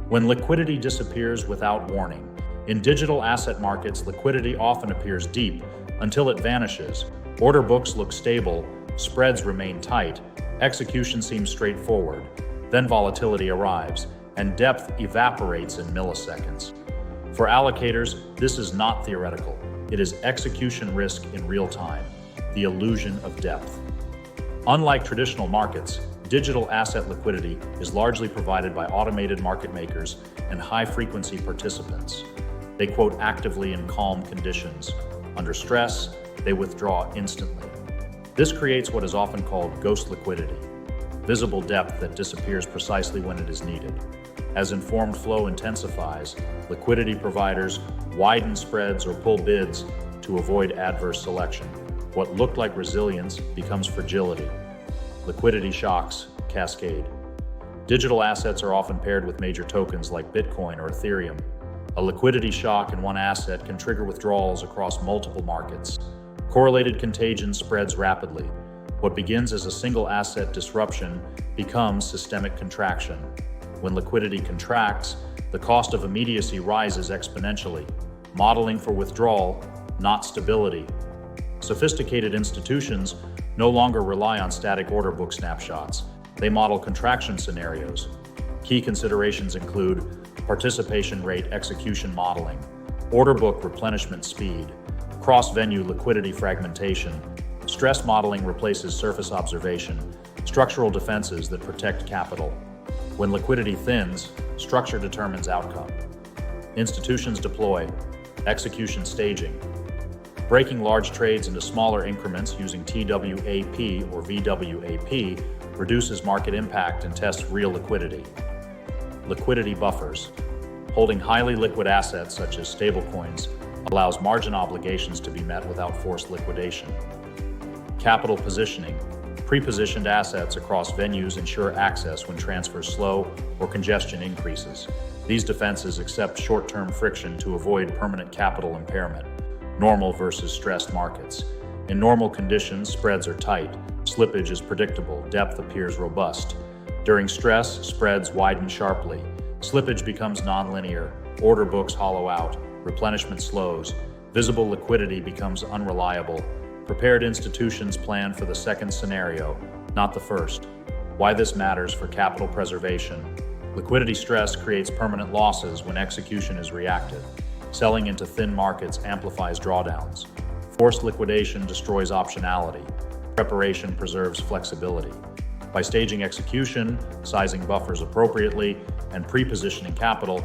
When liquidity disappears without warning. In digital asset markets, liquidity often appears deep until it vanishes. Order books look stable, spreads remain tight, execution seems straightforward. Then volatility arrives, and depth evaporates in milliseconds. For allocators, this is not theoretical. It is execution risk in real time, the illusion of depth. Unlike traditional markets, digital asset liquidity is largely provided by automated market makers and high-frequency participants. They quote actively in calm conditions. Under stress, they withdraw instantly. This creates what is often called ghost liquidity, visible depth that disappears precisely when it is needed. As informed flow intensifies, liquidity providers widen spreads or pull bids to avoid adverse selection. What looked like resilience becomes fragility. Liquidity shocks cascade. Digital assets are often paired with major tokens like Bitcoin or Ethereum. A liquidity shock in one asset can trigger withdrawals across multiple markets. Correlated contagion spreads rapidly. What begins as a single asset disruption becomes systemic contraction. When liquidity contracts, the cost of immediacy rises exponentially, modeling for withdrawal, not stability. Sophisticated institutions no longer rely on static order book snapshots. They model contraction scenarios. Key considerations include participation rate execution modeling, order book replenishment speed, cross-venue liquidity fragmentation. Stress modeling replaces surface observation, structural defenses that protect capital. When liquidity thins, structure determines outcome. Institutions deploy execution staging, breaking large trades into smaller increments using TWAP or VWAP reduces market impact and tests real liquidity. Liquidity buffers. Holding highly liquid assets such as stablecoins allows margin obligations to be met without forced liquidation. Capital positioning. Pre-positioned assets across venues ensure access when transfers slow or congestion increases. These defenses accept short-term friction to avoid permanent capital impairment. Normal versus stressed markets. In normal conditions, spreads are tight, slippage is predictable, depth appears robust. During stress, spreads widen sharply, slippage becomes nonlinear, order books hollow out, replenishment slows, visible liquidity becomes unreliable. Prepared institutions plan for the second scenario, not the first. Why this matters for capital preservation. Liquidity stress creates permanent losses when execution is reactive. Selling into thin markets amplifies drawdowns. Forced liquidation destroys optionality. Preparation preserves flexibility. By staging execution, sizing buffers appropriately, and pre-positioning capital,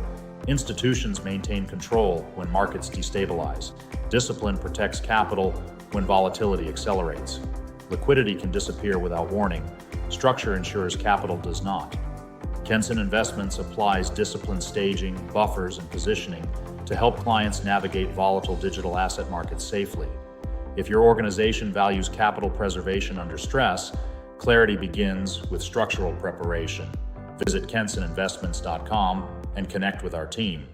institutions maintain control when markets destabilize. Discipline protects capital when volatility accelerates. Liquidity can disappear without warning. Structure ensures capital does not. Kenson Investments applies disciplined staging, buffers, and positioning to help clients navigate volatile digital asset markets safely. If your organization values capital preservation under stress, clarity begins with structural preparation. Visit KensonInvestments.com and connect with our team.